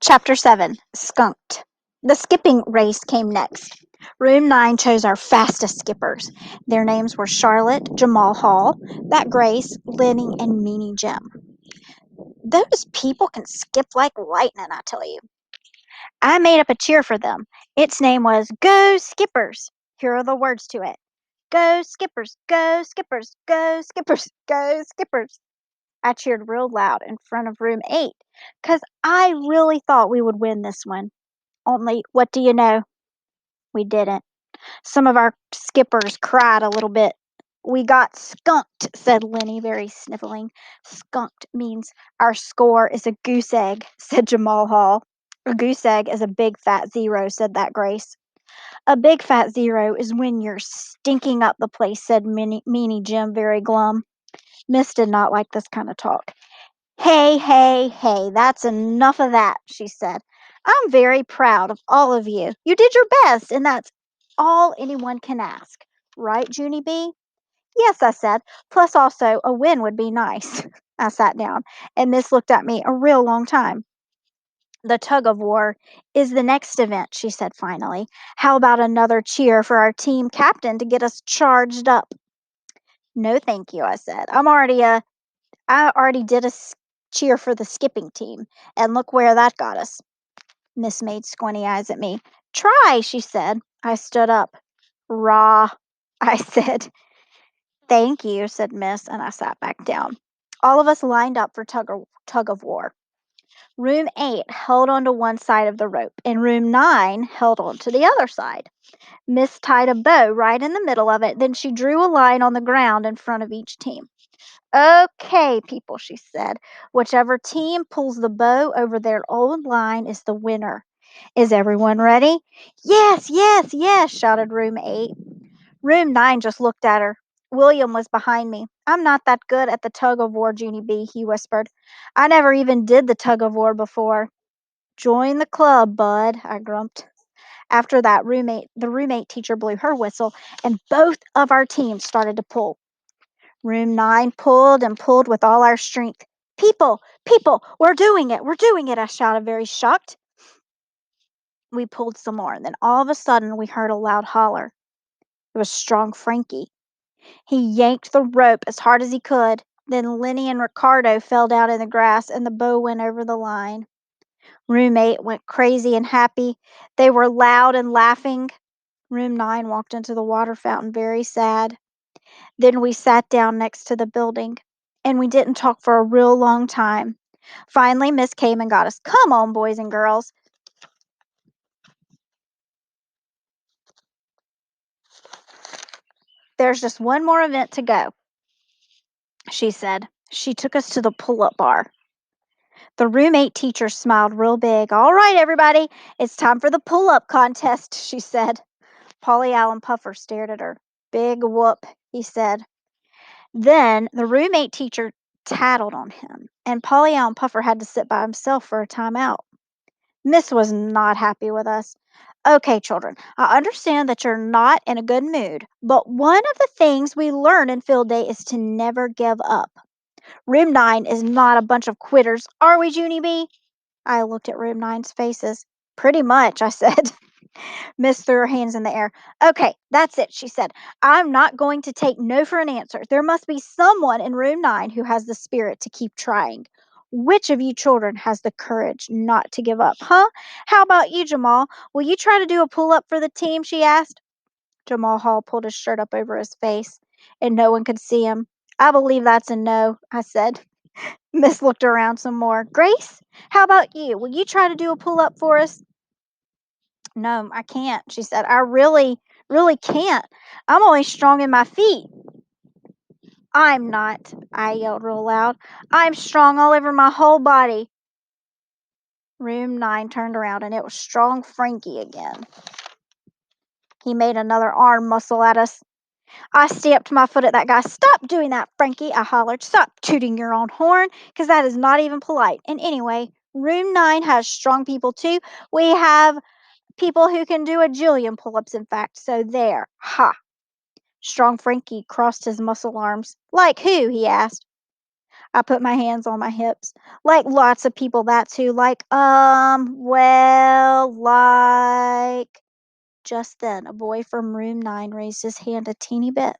Chapter 7 Skunked. The skipping race came next. Room 9 chose our fastest skippers. Their names were Charlotte, Jamal Hall, that Grace, Lenny, and Meanie Jim. Those people can skip like lightning, I tell you. I made up a cheer for them. Its name was Go Skippers. Here are the words to it. Go Skippers, go Skippers, go Skippers, go Skippers. I cheered real loud in front of room 8 because I really thought we would win this one. Only, what do you know? We didn't. Some of our skippers cried a little bit. We got skunked, said Lenny, very sniffling. Skunked means our score is a goose egg, said Jamal Hall. A goose egg is a big fat zero, said that Grace. A big fat zero is when you're stinking up the place, said Meanie Jim, very glum. Miss did not like this kind of talk. Hey, hey, hey, that's enough of that, she said. I'm very proud of all of you. You did your best, and that's all anyone can ask. Right, Junie B? Yes, I said. Plus, also, a win would be nice. I sat down, and Miss looked at me a real long time. The tug of war is the next event, she said finally. How about another cheer for our team captain to get us charged up? No, thank you, I said. I already did a cheer for the skipping team, and look where that got us. Miss made squinty eyes at me. Try, she said. I stood up. Rah, I said. Thank you, said Miss, and I sat back down. All of us lined up for tug of war. Room 8 held onto one side of the rope, and room 9 held on to the other side. Miss tied a bow right in the middle of it, then she drew a line on the ground in front of each team. Okay, people, she said. Whichever team pulls the bow over their own line is the winner. Is everyone ready? Yes, yes, yes, shouted room 8. Room 9 just looked at her. William was behind me. I'm not that good at the tug of war, Junie B, he whispered. I never even did the tug of war before. Join the club, bud, I grumped. After that, the roommate teacher blew her whistle, and both of our teams started to pull. Room 9 pulled and pulled with all our strength. People, people, we're doing it, I shouted, very shocked. We pulled some more, and then all of a sudden we heard a loud holler. It was Strong Frankie. He yanked the rope as hard as he could. Then Lenny and Ricardo fell down in the grass, and the bow went over the line. Room 8 went crazy and happy. They were loud and laughing. Room 9 walked into the water fountain very sad. Then we sat down next to the building, and we didn't talk for a real long time. Finally, Miss came and got us. Come on, boys and girls. There's just one more event to go, she said. She took us to the pull-up bar. The roommate teacher smiled real big. All right, everybody, it's time for the pull-up contest, she said. Polly Allen Puffer stared at her. Big whoop, he said. Then the roommate teacher tattled on him, and Polly Allen Puffer had to sit by himself for a timeout. Miss was not happy with us. Okay, children, I understand that you're not in a good mood, but one of the things we learn in field day is to never give up. Room 9 is not a bunch of quitters, are we, Junie B? I looked at room 9's faces. Pretty much, I said. Miss threw her hands in the air. Okay, that's it, she said. I'm not going to take no for an answer. There must be someone in room 9 who has the spirit to keep trying. Which of you children has the courage not to give up, huh? How about you, Jamal? Will you try to do a pull up for the team? She asked. Jamal Hall pulled his shirt up over his face, and no one could see him. I believe that's a no, I said. Miss looked around some more. Grace, how about you? Will you try to do a pull up for us? No, I can't, she said. I really, really can't. I'm only strong in my feet. I'm not, I yelled real loud. I'm strong all over my whole body. Room 9 turned around, and it was Strong Frankie again. He made another arm muscle at us. I stamped my foot at that guy. Stop doing that, Frankie, I hollered. Stop tooting your own horn, because that is not even polite. And anyway, room 9 has strong people too. We have people who can do a jillion pull-ups, in fact. So there. Ha. Strong Frankie crossed his muscle arms. Like who? He asked. I put my hands on my hips. Like lots of people that too. Well, like. Just then, a boy from room 9 raised his hand a teeny bit.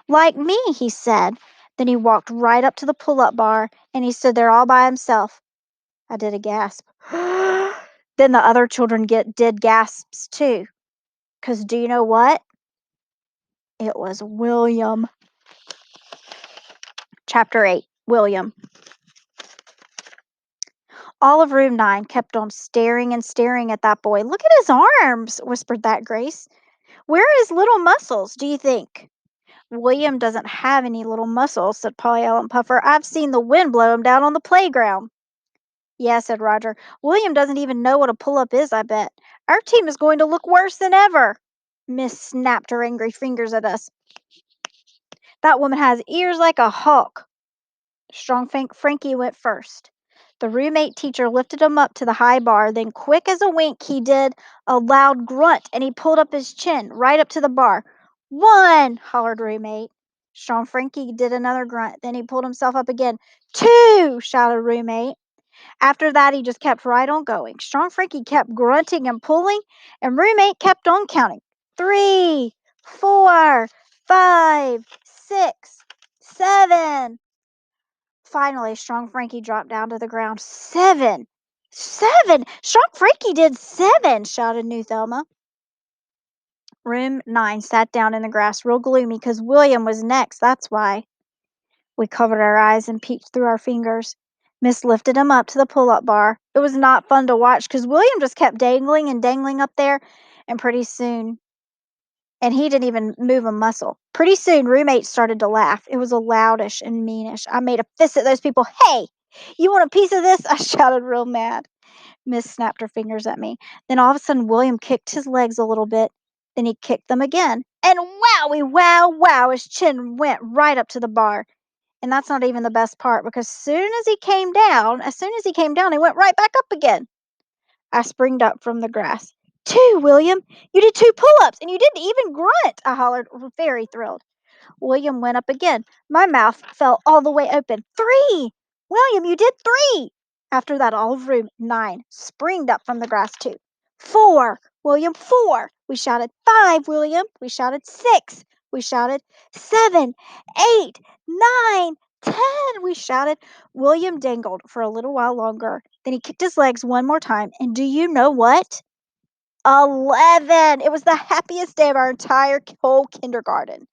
Like me, he said. Then he walked right up to the pull up bar and he stood there all by himself. I did a gasp. Then the other children did gasps too. Because do you know what? It was William. Chapter 8 William. All of room 9 kept on staring and staring at that boy. Look at his arms, whispered that Grace. Where are his little muscles, do you think? William doesn't have any little muscles, said Polly Ellen Puffer. I've seen the wind blow him down on the playground. Yeah, said Roger. William doesn't even know what a pull-up is, I bet. Our team is going to look worse than ever. Miss snapped her angry fingers at us. That woman has ears like a hawk. Frankie went first. The roommate teacher lifted him up to the high bar, then quick as a wink he did a loud grunt and he pulled up his chin right up to the bar. 1, hollered roommate. Strong Frankie did another grunt, then he pulled himself up again. 2, shouted roommate. After that he just kept right on going. Strong Frankie kept grunting and pulling, and roommate kept on counting. 3, 4, 5, 6, 7. Finally, Strong Frankie dropped down to the ground. 7! 7! Strong Frankie did 7! shouted New Thelma. Room 9 sat down in the grass real gloomy because William was next, that's why. We covered our eyes and peeked through our fingers. Miss lifted him up to the pull-up bar. It was not fun to watch because William just kept dangling and dangling up there, and he didn't even move a muscle. Pretty soon, roommates started to laugh. It was a loudish and meanish. I made a fist at those people. Hey, you want a piece of this? I shouted real mad. Miss snapped her fingers at me. Then all of a sudden, William kicked his legs a little bit. Then he kicked them again. And wowie, wow, wow, his chin went right up to the bar. And that's not even the best part because as soon as he came down, he went right back up again. I springed up from the grass. 2, William! You did 2 pull-ups, and you didn't even grunt! I hollered, very thrilled. William went up again. My mouth fell all the way open. 3! William, you did 3! After that, all of room 9 springed up from the grass too. 4! William, 4! We shouted. 5, William! We shouted. 6! We shouted. 7, 8, 9, 10! We shouted. William dangled for a little while longer. Then he kicked his legs one more time, and do you know what? 11! It was the happiest day of our entire whole kindergarten.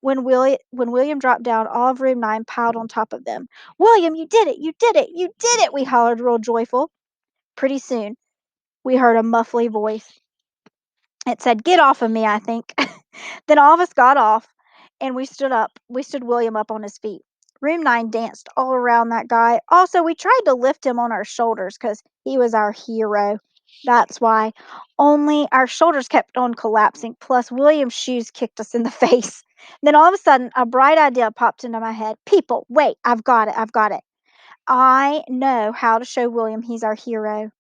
When William dropped down, all of room 9 piled on top of them. William, you did it! You did it! You did it! We hollered real joyful. Pretty soon, we heard a muffly voice. It said, get off of me, I think. Then all of us got off, and we stood up. We stood William up on his feet. Room 9 danced all around that guy. Also, we tried to lift him on our shoulders because he was our hero. That's why. Only our shoulders kept on collapsing. Plus, William's shoes kicked us in the face. Then all of a sudden, a bright idea popped into my head. People, wait, I've got it. I've got it. I know how to show William he's our hero.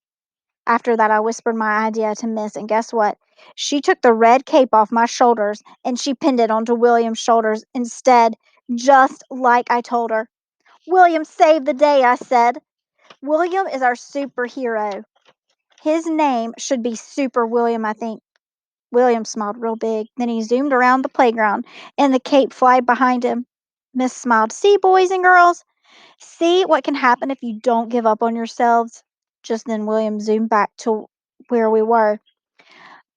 After that, I whispered my idea to Miss, and guess what? She took the red cape off my shoulders and she pinned it onto William's shoulders instead, just like I told her. William saved the day, I said. William is our superhero. His name should be Super William, I think. William smiled real big. Then he zoomed around the playground and the cape flied behind him. Miss smiled. See, boys and girls? See what can happen if you don't give up on yourselves? Just then William zoomed back to where we were.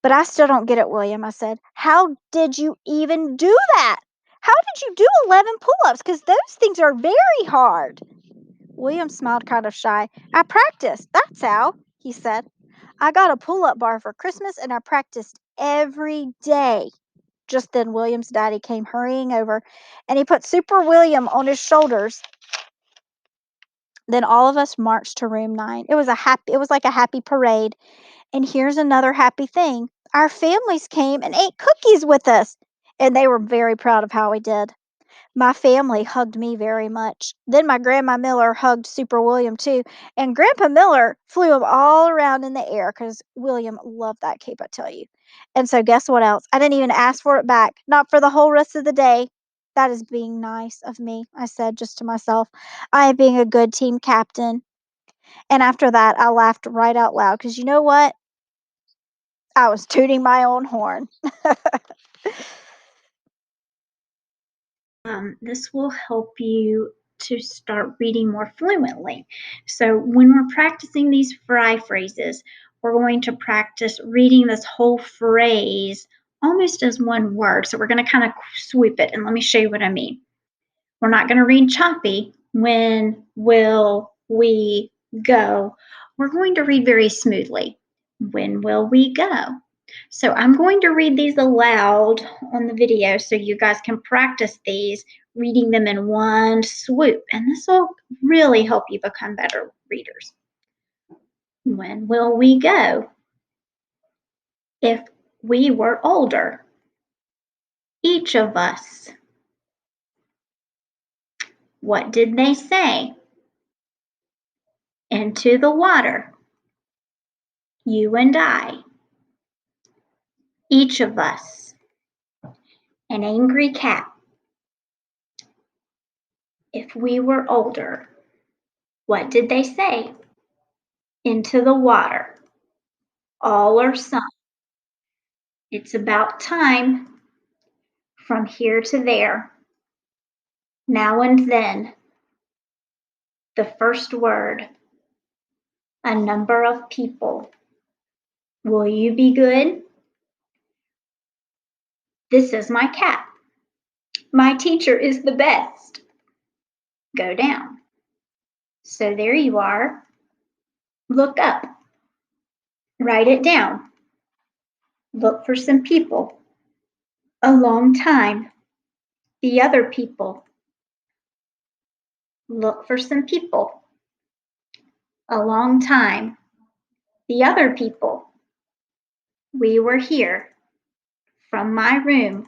But I still don't get it, William, I said. How did you even do that? How did you do 11 pull-ups? Because those things are very hard. William smiled kind of shy. I practiced, that's how, he said. I got a pull-up bar for Christmas and I practiced every day. Just then William's daddy came hurrying over and he put Super William on his shoulders. Then all of us marched to room 9. It was like a happy parade. And here's another happy thing. Our families came and ate cookies with us, and they were very proud of how we did. My family hugged me very much. Then my Grandma Miller hugged Super William too, and Grandpa Miller flew him all around in the air because William loved that cape, I tell you. And so guess what else? I didn't even ask for it back, not for the whole rest of the day. That is being nice of me, I said just to myself. I am being a good team captain. And after that, I laughed right out loud because you know what? I was tooting my own horn. This will help you to start reading more fluently. So when we're practicing these fry phrases, we're going to practice reading this whole phrase almost as one word. So we're going to kind of sweep it, and let me show you what I mean. We're not going to read choppy. When will we go? We're going to read very smoothly. When will we go? So I'm going to read these aloud on the video so you guys can practice these, reading them in one swoop. And this will really help you become better readers. When will we go? If we were older, each of us. What did they say? Into the water. You and I. Each of us. An angry cat. If we were older. What did they say? Into the water. All or some. It's about time. From here to there. Now and then. The first word. A number of people. Will you be good? This is my cat. My teacher is the best. Go down. So there you are. Look up. Write it down. Look for some people. A long time. The other people. Look for some people. A long time. The other people. We were here. From my room.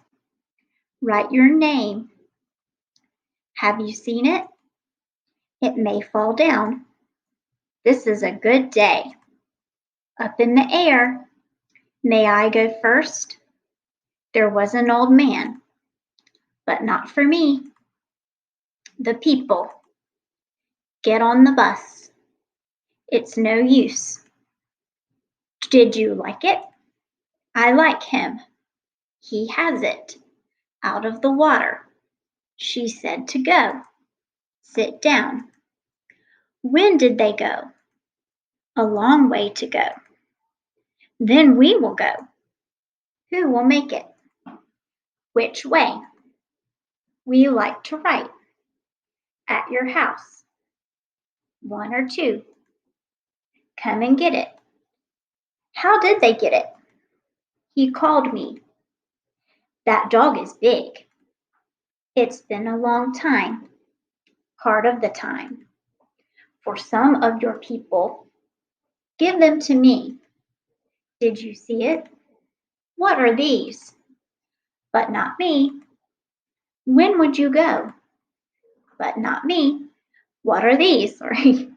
Write your name. Have you seen it? It may fall down. This is a good day. Up in the air. May I go first? There was an old man, but not for me. The people. Get on the bus. It's no use. Did you like it? I like him. He has it. Out of the water. She said to go. Sit down. When did they go? A long way to go. Then we will go. Who will make it? Which way? We like to write. At your house. One or two. Come and get it. How did they get it? He called me. That dog is big. It's been a long time. Part of the time. For some of your people. Give them to me. Did you see it? What are these? But not me. When would you go? But not me. What are these? Sorry.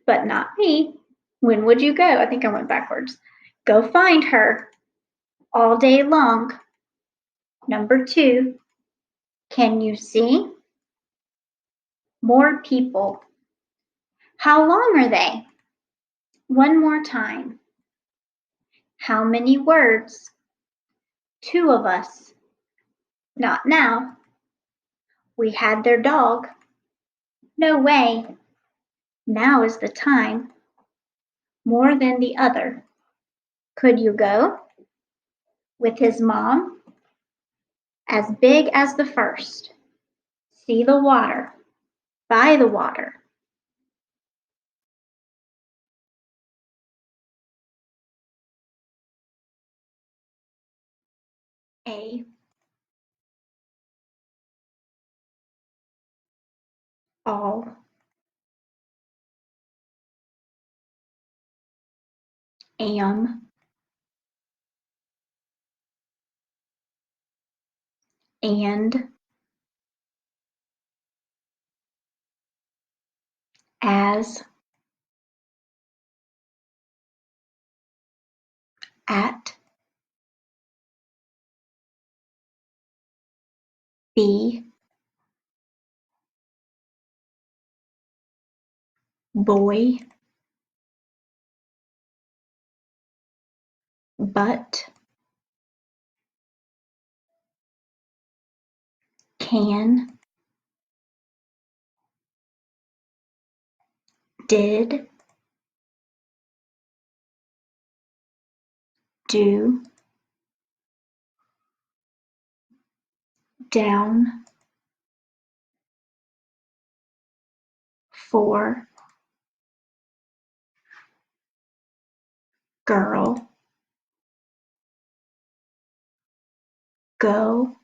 But not me. When would you go? I think I went backwards. Go find her. All day long. Number 2. Can you see? More people. How long are they? One more time. How many words? 2 of us. Not now. We had their dog. No way. Now is the time. More than the other. Could you go? With his mom? As big as the first. See the water. By the water. A. All. Am. And. As. At. the boy, but, can, did, do, down, for, girl, go,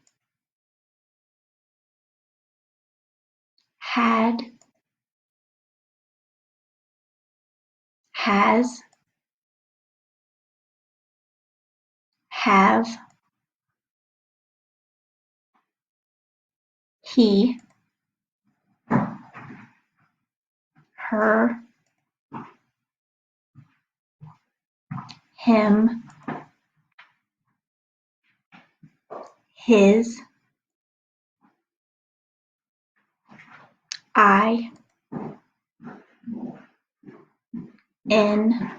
had, has, have, he, her, him, his, I, in,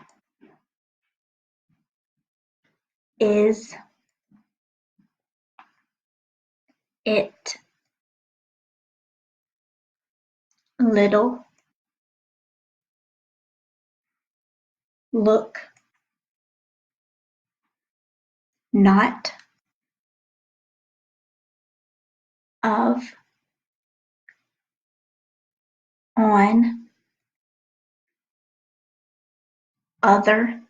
is, it, little, look, not, of, on, other,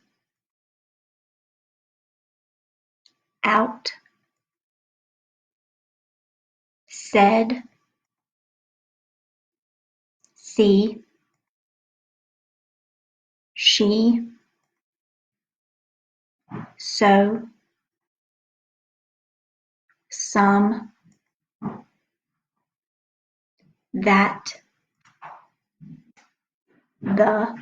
out, said, see, she, so, some, that, the,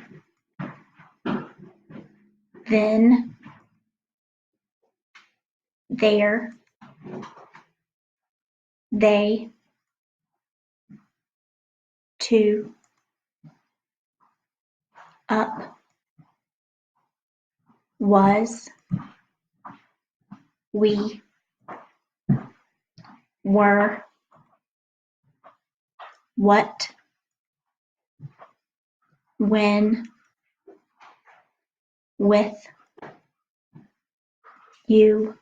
then, there, they, to, up, was, we, were, what, when, with, you,